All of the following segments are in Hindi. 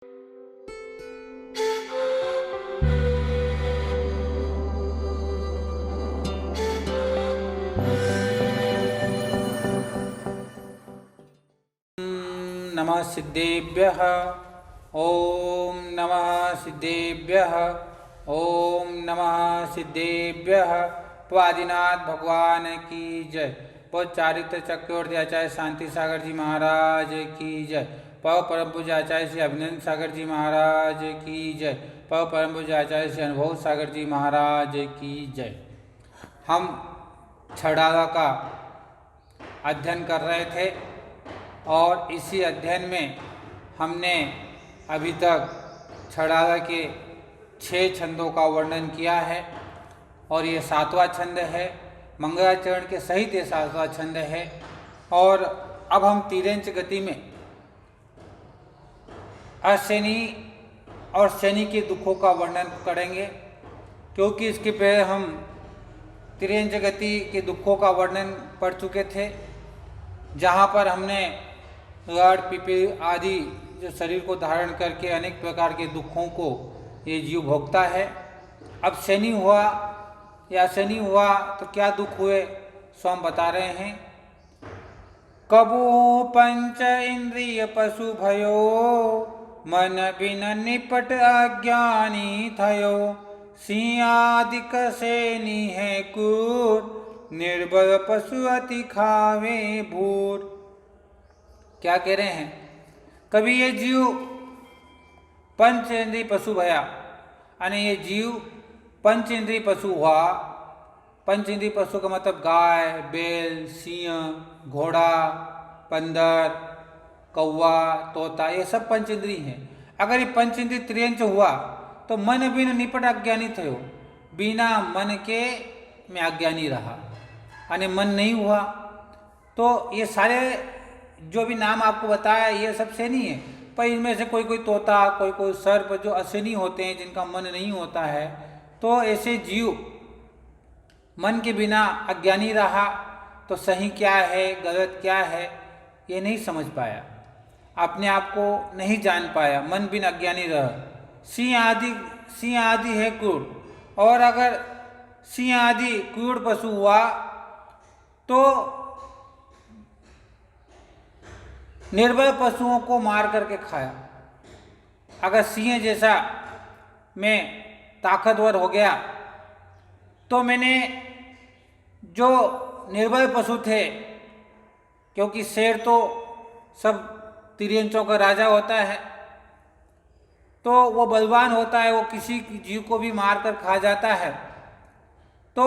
नमः सिद्धेभ्यः। ओम नमः सिद्धेभ्यः। ओम नमः सिद्धेभ्यः। तो आदिनाथ भगवान की जय। पव चारित्र चक्रवर्ती आचार्य शांति सागर जी महाराज की जय। पव परम पूज्य आचार्य श्री अभिनंदन सागर जी महाराज की जय। पव परम पूज्य आचार्य श्री अनुभव सागर जी महाराज की जय। हम छड़ागा का अध्ययन कर रहे थे और इसी अध्ययन में हमने अभी तक छड़ागा के 6 छंदों का वर्णन किया है और ये 7वां छंद है। मंगलाचरण के सहित ये 7वां छंद है। और अब हम तिर्यंच गति में अशनि और शनि के दुखों का वर्णन करेंगे, क्योंकि इसके पहले हम तिर्यंच गति के दुखों का वर्णन पढ़ चुके थे, जहाँ पर हमने ऋण पिपी आदि जो शरीर को धारण करके अनेक प्रकार के दुखों को ये जीव भोगता है। अब शनि हुआ या शनि हुआ तो क्या दुख हुए सो हम बता रहे हैं। कबू पंच इंद्रिय पशु भयो, मन बिन निपट अज्ञानी थयो। सिंहादिक सेनी है कूर, निर्बल पशु अति खावे भूर। क्या कह रहे हैं? कभी ये जीव पंच इंद्रिय पशु भया, यानी ये जीव पंच इंद्रिय पशु हुआ। पंच इंद्रिय पशु का मतलब गाय, बैल, सिंह, घोड़ा, बंदर, कौवा, तोता, ये सब पंच इंद्रिय हैं। अगर ये पंच इंद्रिय तिर्यंच हुआ तो मन बिन निपट अज्ञानी थयो, बिना मन के मैं अज्ञानी रहा, यानी मन नहीं हुआ। तो ये सारे जो भी नाम आपको बताया ये सब शनि है, पर इनमें से कोई कोई तोता, कोई कोई सर्प जो अशनि होते हैं, जिनका मन नहीं होता है, तो ऐसे जीव मन के बिना अज्ञानी रहा। तो सही क्या है, गलत क्या है, ये नहीं समझ पाया, अपने आप को नहीं जान पाया, मन बिन अज्ञानी रहा। सिंह आदि है क्रूर, और अगर सिंह आदि क्रूर पशु हुआ तो निर्बल पशुओं को मार करके खाया। अगर सिंह जैसा मैं ताकतवर हो गया तो मैंने जो निर्बल पशु थे, क्योंकि शेर तो सब तिर्यंचों का राजा होता है, तो वो बलवान होता है, वो किसी जीव को भी मार कर खा जाता है। तो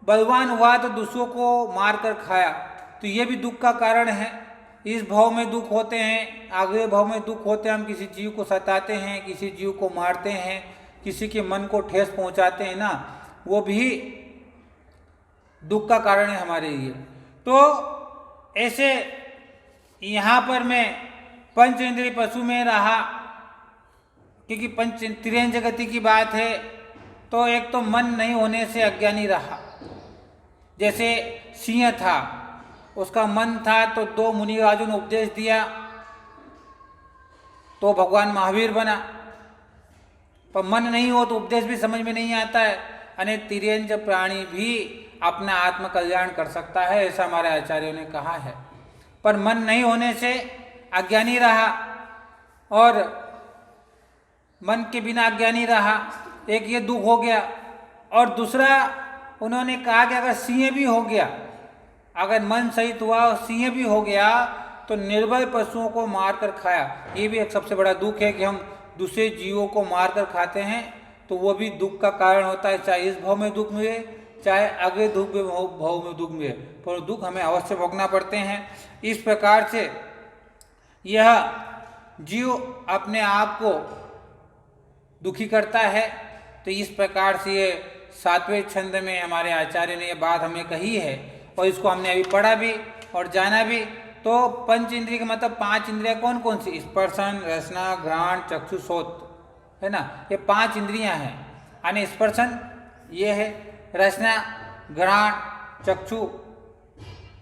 बलवान हुआ तो दूसरों को मार कर खाया, तो ये भी दुख का कारण है। इस भाव में दुख होते हैं, अगले भाव में दुख होते हैं। हम किसी जीव को सताते हैं, किसी जीव को मारते हैं, किसी के मन को ठेस पहुंचाते हैं ना, वो भी दुख का कारण है हमारे लिए। तो ऐसे यहाँ पर मैं पंच इंद्रिय पशु में रहा, क्योंकि पंच तिर्यंच गति की बात है। तो एक तो मन नहीं होने से अज्ञानी रहा। जैसे सिंह था, उसका मन था, तो 2 मुनिराजों ने उपदेश दिया तो भगवान महावीर बना। पर मन नहीं हो तो उपदेश भी समझ में नहीं आता है। अने तिर्यंच प्राणी भी अपना आत्म कल्याण कर सकता है, ऐसा हमारे आचार्यों ने कहा है। पर मन नहीं होने से अज्ञानी रहा, और मन के बिना अज्ञानी रहा, एक ये दुख हो गया। और दूसरा उन्होंने कहा कि अगर सिंह भी हो गया, अगर मन सहित हुआ और सिंह भी हो गया, तो निर्बल पशुओं को मार कर खाया। ये भी एक सबसे बड़ा दुख है कि हम दूसरे जीवों को मार कर खाते हैं, तो वो भी दुख का कारण होता है। चाहे इस भाव में दुख मिले, चाहे अगले दुख में भाव में दुख मिले, पर दुख हमें अवश्य भोगना पड़ते हैं। इस प्रकार से यह जीव अपने आप को दुखी करता है। तो इस प्रकार से ये 7वें छंद में हमारे आचार्य ने ये बात हमें कही है, और इसको हमने अभी पढ़ा भी और जाना भी। तो पंच इंद्रिय का मतलब 5 इंद्रियां कौन कौन सी? स्पर्शन, रसना, घ्राण, चक्षु, श्रोत्र, है ना। ये 5 इंद्रियां हैं। यानी स्पर्शन ये है, रसना, घ्राण, चक्षु,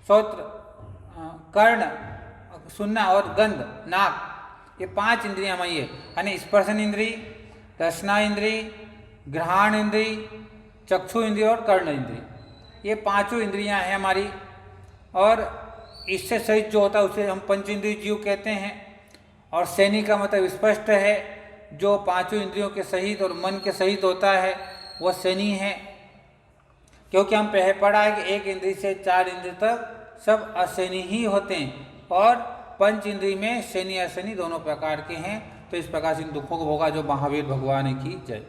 श्रोत्र, कर्ण सुनना, और गंध नाक, ये 5 इंद्रियां हमारी है, यानी स्पर्शन इंद्री, रसना इंद्री, घ्राण इंद्री, चक्षु इंद्री और कर्ण इंद्री। ये 5 इंद्रियां हैं हमारी। और इससे सहित जो होता है उसे हम पंच इंद्रिय जीव कहते हैं। और सैनी का मतलब स्पष्ट है, जो 5 इंद्रियों के सहित और मन के सहित होता है वह शनि है। क्योंकि हम पहले पढ़ा है कि 1 इंद्रिय से 4 इंद्रिय तक सब अशनि ही होते हैं, और पंच इंद्रिय में शनि अशनि दोनों प्रकार के हैं। तो इस प्रकार से इन दुखों को भोगा जो महावीर भगवान की जय।